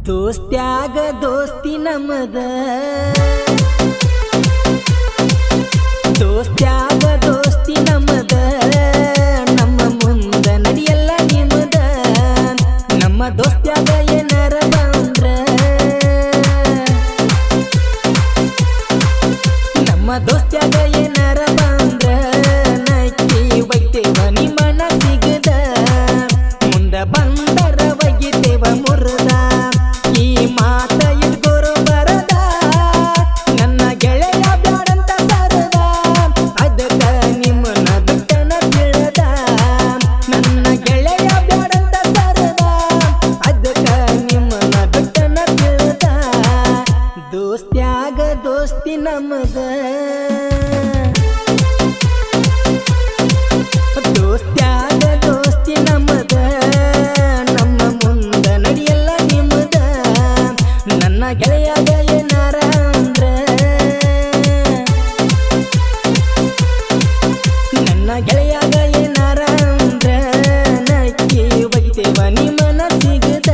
ದೋಸ್ತ್ಯಾಗ ದೋಸ್ತಿ ನಮದ ದೋಸ್ತ್ಯಾಗ ದೋಸ್ತಿ ನಮದ ನಮ್ಮ ಮುಂದ ನಡಿಯಲ್ಲ ನಿಮದ ನಮ್ಮ ದೋಸ್ತ್ಯಾಗ ಏನಾರ ಬಂದ್ರ ನಮ್ಮ ದೋಸ್ತ್ಯಾಗ ಏನಾರ ಬಂದ್ರ ನಕ್ಕಿ ಒಯ್ತೇವ ನಿಮ್ಮನ ಸಿಗದ ಮುಂದ ಬಂದರ ಒಯ್ತೇವ ಮುರ್ದ ಈ ಮಾತ ಇಟ್ಕೋರು ಬರದ ನನ್ನ ಗೆಳೆಯ ಬ್ಯಾಡಂತ ಸರದ ಅದಕ್ಕ ನಿಮ್ಮನ ಬಿಟ್ಟನ ತಿಳಿದ ನನ್ನ ಗೆಳೆಯ ಬ್ಯಾಡಂತ ಸರದ ಅದಕ್ಕ ನಿಮ್ಮನ ಬಿಟ್ಟನ ತಿಳಿದ ದೋಸ್ತ್ಯಾಗ ದೋಸ್ತಿ ನಮದ ದೋಸ್ತ್ಯಾಗ ದೋಸ್ತಿ ನಮದ ನಮ್ಮ ಮುಂದ ನಡಿಯಲ್ಲ ನಿಮ್ಮದ ನನ್ನ ಗೆಳೆಯಾಗ ಏನಾರ ಅಂದ್ರ ನನ್ನ ಗೆಳೆಯಾಗ ಏನಾರ ಅಂದ್ರ ನಕ್ಕಿ ಒಯ್ತೇವ ನಿಮ್ಮನ ಸಿಗದ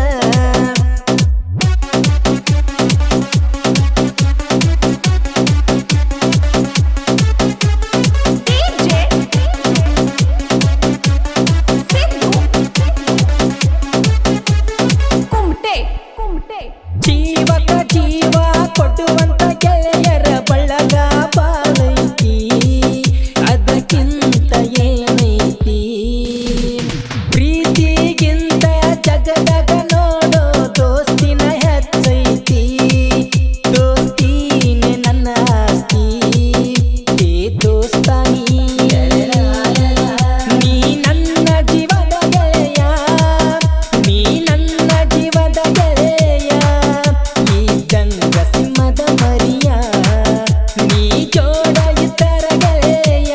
ಜೀವಕ ಜೀವ ಕೊಡುವಂತ ಗೆಳೆಯರ ಬಳಗ ಬಾಳೈತಿ ಅದಕ್ಕಿಂತ ಏನೈತಿ ಪ್ರೀತಿಗಿಂತ ಜಗದಾಗ ನೋಡೋ ದೋಸ್ತಿನ ಹೆಚ್ಚೈತಿ ದೋಸ್ತಿನೇ ನನ್ನ ಆಸ್ತಿ ಏ ದೋಸ್ತ ನೀ ನನ್ನ ಜೀವದ ಗೆಳೆಯ ನೀ ನನ್ನ ಜೀವದ ಗೆಳೆಯ ಈ ಜಂಗ ಸಿಂಹದ ಮರಿಯ ನೀ ಜೋಡ ಇತರ ಗೆಳೆಯ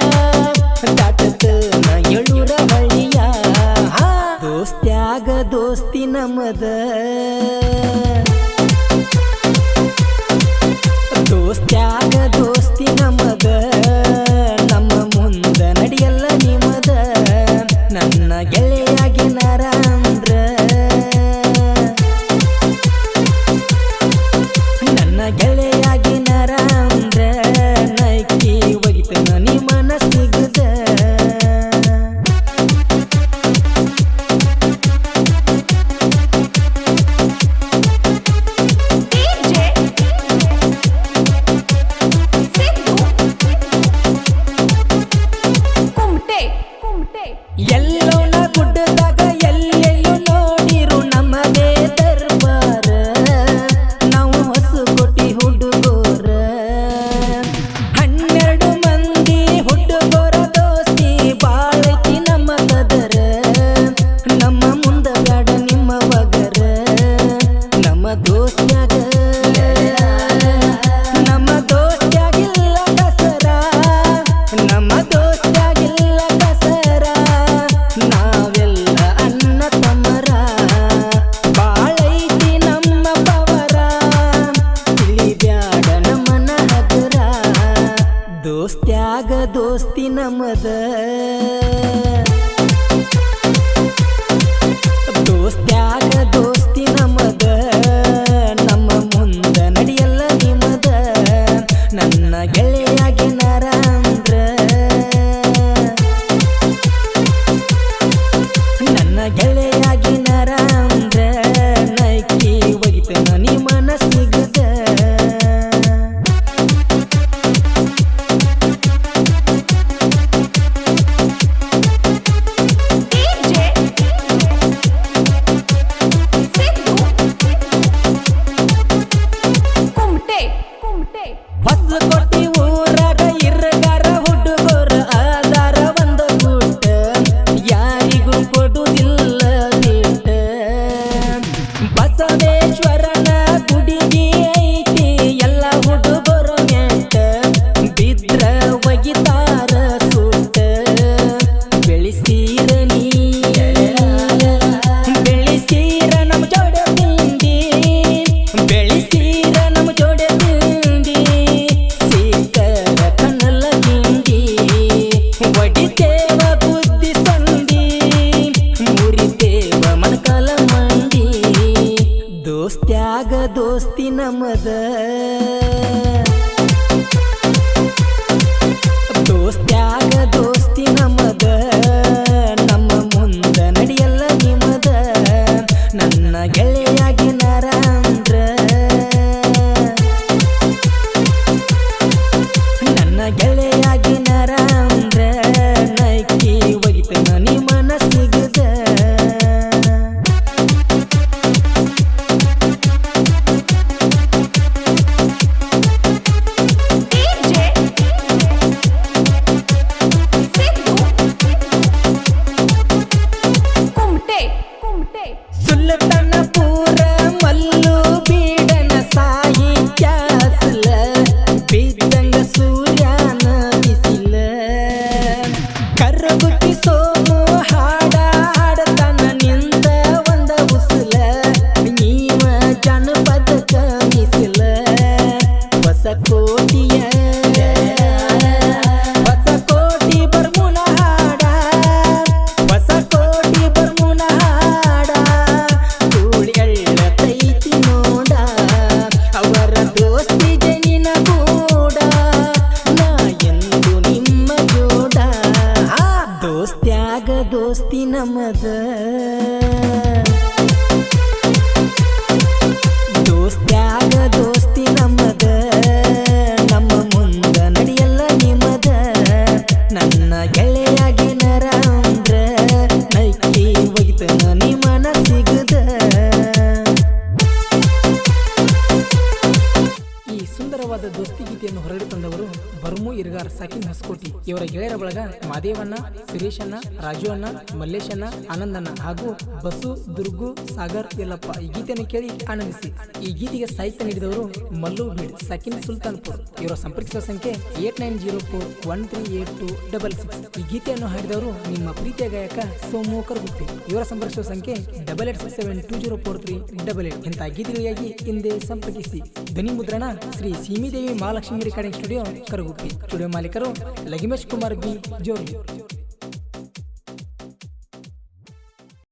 ದಾಟದ ನ ಎಳುರ ಹಳಿಯ ದೋಸ್ತ್ಯಾಗ ದೋಸ್ತಿ ನಮದ ದೋಸ್ತ್ಯಾಗ ದೋಸ್ತಿ ನಮದ ನಮ್ಮ ಮುಂದ ನಡಿಯಲ್ಲ ನಿಮದ ನನ್ನ ಗೆಳೆಯಾಗಿನಾರ ಅಂದ್ರ ನನ್ನ ಗೆಳೆಯಾಗಿನಾರ ಅಂದ್ರ ನೈಕಿ ಒಗಿತನ ನಿಮ್ಮನ ಸಿಗದ ದೋಸ್ತ್ಯಾಗ ದೋಸ್ತಿ ನಮದ ದೋಸ್ತ್ಯಾಗ ದೋಸ್ತಿ ನಮದ ನಮ್ಮ ಮುಂದ ನಡಿಯಲ್ಲ ನಿಮದ ನನ್ನ ಗೆಳೆಯಾಗಿ ನರಂದ್ರ ನನ್ನ ಗೆಳೆಯಾಗಿ ನರಂದ್ರ ನೈಕಿ ಒಗಿತನ ನಿ ಮನಸ್ಸಿಗದ ಸುಲ್ತಾನಪುರ ಮಲ್ಲು ಬೀಡನ ಸಾಹಿತ್ಯ ಅಸಲ ಬಿದ್ದಂಗ ಸೂರ್ಯನ ಬಿಸಿಲ ಕರ್ರಗುತ್ತಿ ಸೋಮು ಹಾಡ ಹಾಡತನ ನಿಂತ ಒಂದ ಉಸಲ ನೀವ ಜನಪದಕ ಮಿಸಲ ಹೊಸಕೋಟಿಯ ಹೊಸಕೋಟಿ ಬರ್ಮುನ ಹಾಡ ಹೊಸಕೋಟಿ ಬರ್ಮುನ ಹಾಡ ತೈತಿ ನೋಡ ಅವರ ದೋಸ್ತಿ ಜನಿನ ಕೂಡ ನಾ ಎಂದು ನಿಮ್ಮ ಜೋಡ ದೋಸ್ತ್ಯಾಗ ದೋಸ್ತಿ ನಮದ ದೋಸ್ತ್ಯಾಗ ದೋಸ್ತಿ ನಮದ ನಮ್ಮ ಮುಂದ ನಡಿಯಲ್ಲ ನಿಮದ ನನ್ನ ಗೆಳೆಯಾಗಿ ನರಂದ್ರ ನೈಕಿ ಒಗಿತನ ನಿ ಮನಸ್ಸಿಗದ ಈ ಸುಂದರವಾದ ದೋಸ್ತಿ ಗೀತೆಯನ್ನು ಹೊರಡಿ ತಂದವರು ಬರ್ಮು ಇರ್ಗಾರ್ ಸಾಕಿನ್ ಹೊಸಕೋಟಿ. ಇವರ ಗೆಳೆಯರ ಬಳಗ ಮಾದೇವಣ್ಣ, ಸುರೇಶಣ್ಣ, ರಾಜು ಅಣ್ಣ, ಮಲ್ಲೇಶಣ್ಣ, ಆನಂದಣ್ಣ ಹಾಗೂ ಬಸು, ದುರ್ಗು, ಸಾಗರ್, ಯಲ್ಲಪ್ಪ. ಈ ಗೀತೆಯನ್ನು ಕೇಳಿ ಆನಂದಿಸಿ. ಈ ಗೀತೆಗೆ ಸಾಹಿತ್ಯ ನೀಡಿದವರು ಮಲ್ಲು ಬೀಡ್ ಸಾಕಿನ್ ಸುಲ್ತಾನ್ಪುರ್. ಇವರ ಸಂಪರ್ಕಿಸುವ ಸಂಖ್ಯೆ 8904138266. ಈ ಗೀತೆಯನ್ನು ಹಾಡಿದವರು ನಿಮ್ಮ ಪ್ರೀತಿಯ ಗಾಯಕ ಸೋಮು ಕರಗುತ್ತಿ. ಇವರ ಸಂಪರ್ಕಿಸುವ ಸಂಖ್ಯೆ 8867204388. ಇಂಥ ಗೀತೆಗಳಿಗಾಗಿ ಹಿಂದೆ ಸಂಪರ್ಕಿಸಿ. ಧ್ವನಿ ಮುದ್ರಣ Shri Seemidevi Mahalakshmi recording studio Karagutti. Studio ಮಾಲೀಕರು ಲಗಿಮೇಶ್ ಕುಮಾರ್ ಬಿ ಜೋರ್ಗಿ.